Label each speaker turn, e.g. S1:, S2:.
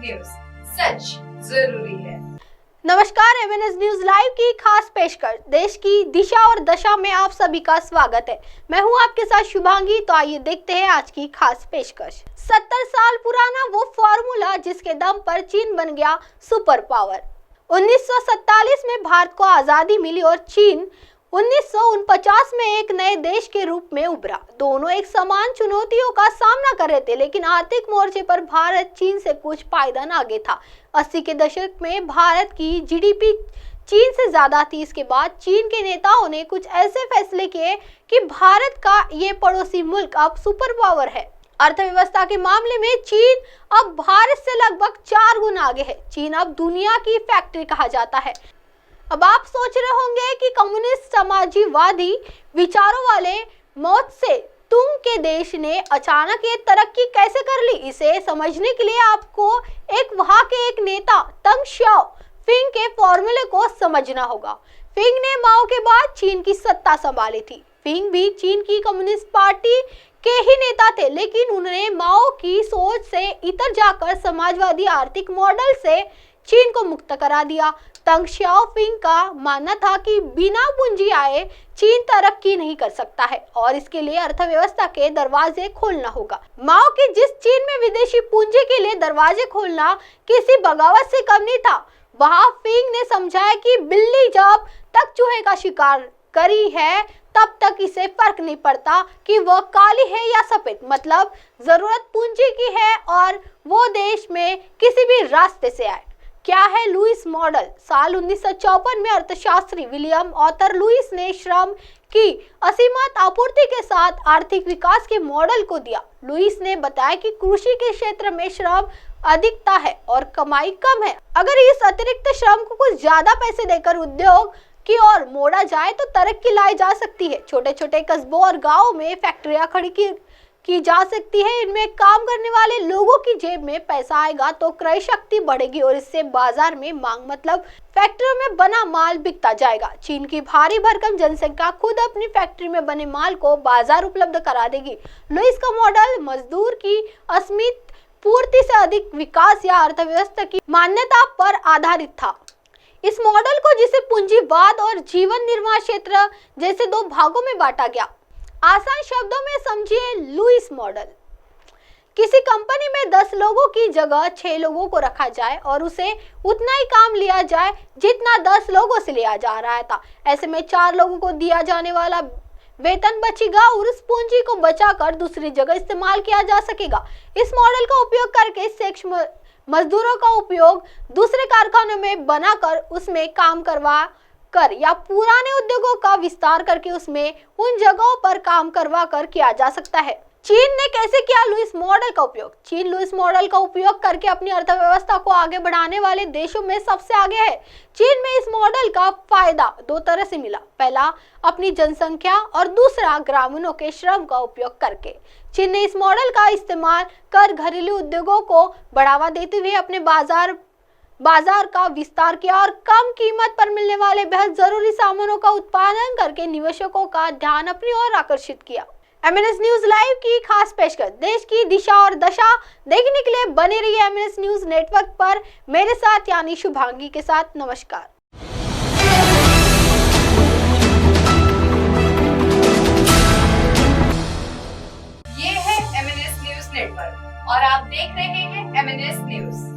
S1: News, सच जरूरी है।
S2: नमस्कार, एमएनएस न्यूज लाइव की खास पेशकश देश की दिशा और दशा में आप सभी का स्वागत है। मैं हूं आपके साथ शुभांगी। तो आइए देखते हैं आज की खास पेशकश। 70 साल पुराना वो फॉर्मूला जिसके दम पर चीन बन गया सुपर पावर। 1947 में भारत को आजादी मिली और चीन 1949 में एक नए देश के रूप में उभरा। दोनों एक समान चुनौतियों का सामना कर रहे थे, लेकिन आर्थिक मोर्चे पर भारत चीन से कुछ पायदान आगे था। 80 के दशक में भारत की जीडीपी चीन से ज्यादा थी। इसके बाद चीन के नेताओं ने कुछ ऐसे फैसले किए कि भारत का ये पड़ोसी मुल्क अब सुपर पावर है। अर्थव्यवस्था के मामले में चीन अब भारत से लगभग 4 गुना आगे है। चीन अब दुनिया की फैक्ट्री कहा जाता है। अब आप सोच रहे होंगे कि कम्युनिस्ट समाजवादी विचारों वाले मौत से तुंग के देश ने अचानक ये तरक्की कैसे कर ली। इसे समझने के लिए आपको वहां के एक नेता तंग शाओपिंग के फॉर्मूले को समझना होगा। पिंग ने माओ के बाद चीन की सत्ता संभाली थी। पिंग भी चीन की कम्युनिस्ट पार्टी के ही नेता थे, लेकिन उन्होंने माओ की सोच से इतर जाकर समाजवादी आर्थिक मॉडल से चीन को मुक्त करा दिया। तंग शाओपिंग का मानना था कि बिना पूंजी आए चीन तरक्की नहीं कर सकता है और इसके लिए अर्थव्यवस्था के दरवाजे खोलना होगा। माओ की जिस चीन में विदेशी पूंजी के लिए दरवाजे खोलना किसी बगावत से कम नहीं था, वहां पिंग ने समझाया कि बिल्ली जब तक चूहे का शिकार करी है तब तक इसे फर्क नहीं पड़ता कि वह काली है या सफेद, मतलब जरूरत पूंजी की है और वो देश में किसी भी रास्ते से आए। क्या है लुईस मॉडल? साल 1954 में अर्थशास्त्री विलियम ऑथर लुईस ने श्रम की असीमित आपूर्ति के साथ आर्थिक विकास के मॉडल को दिया। लुईस ने बताया कि कृषि के क्षेत्र में श्रम अधिकता है और कमाई कम है। अगर इस अतिरिक्त श्रम को कुछ ज्यादा पैसे देकर उद्योग की ओर मोड़ा जाए तो तरक्की लाई जा सकती है। छोटे छोटे कस्बों और गाँवों में फैक्ट्रियां खड़ी की जा सकती है। इनमें काम करने वाले लोगों की जेब में पैसा आएगा तो क्रय शक्ति बढ़ेगी और इससे बाजार में मांग, मतलब फैक्ट्रियों में बना माल बिकता जाएगा। चीन की भारी भरकम जनसंख्या खुद अपनी फैक्ट्री में बने माल को बाजार उपलब्ध करा देगी। लुईस का मॉडल मजदूर की असीमित पूर्ति से अधिक विकास या अर्थव्यवस्था की मान्यता पर आधारित था। इस मॉडल को जिसे पूंजीवाद और जीवन निर्वाह क्षेत्र जैसे 2 भागों में बांटा गया। आसान शब्दों में समझिए लुईस मॉडल। किसी कंपनी में 10 लोगों की जगह 6 लोगों को रखा जाए और उसे उतना ही काम लिया जाए जितना 10 लोगों से लिया जा रहा था। ऐसे में 4 लोगों को दिया जाने वाला वेतन बचेगा और उस पूंजी को बचाकर दूसरी जगह इस्तेमाल किया जा सकेगा। इस मॉडल का उपयोग करके शेष मजदूरों का उपयोग दूसरे कारखानों में बनाकर उसमें काम करवा कर या पुराने उद्योगों का विस्तार करके उसमें उन जगहों पर काम करवा कर किया जा सकता है। चीन ने कैसे किया लुईस मॉडल का उपयोग? चीन लुईस मॉडल का उपयोग करके अपनी अर्थव्यवस्था को आगे बढ़ाने वाले देशों में सबसे आगे है। चीन में इस मॉडल का फायदा 2 तरह से मिला। पहला, अपनी जनसंख्या और दूसरा, ग्रामीणों के श्रम का उपयोग करके। चीन ने इस मॉडल का इस्तेमाल कर घरेलू उद्योगों को बढ़ावा देते हुए अपने बाजार का विस्तार किया और कम कीमत पर मिलने वाले बेहद जरूरी सामानों का उत्पादन करके निवेशकों का ध्यान अपनी ओर आकर्षित किया। एमएनएस न्यूज लाइव की खास पेशकश देश की दिशा और दशा देखने के लिए बने रहिए एमएनएस न्यूज नेटवर्क पर मेरे साथ यानी शुभांगी के साथ। नमस्कार।
S1: ये है एमएनएस न्यूज नेटवर्क और आप देख रहे हैं एमएनएस न्यूज।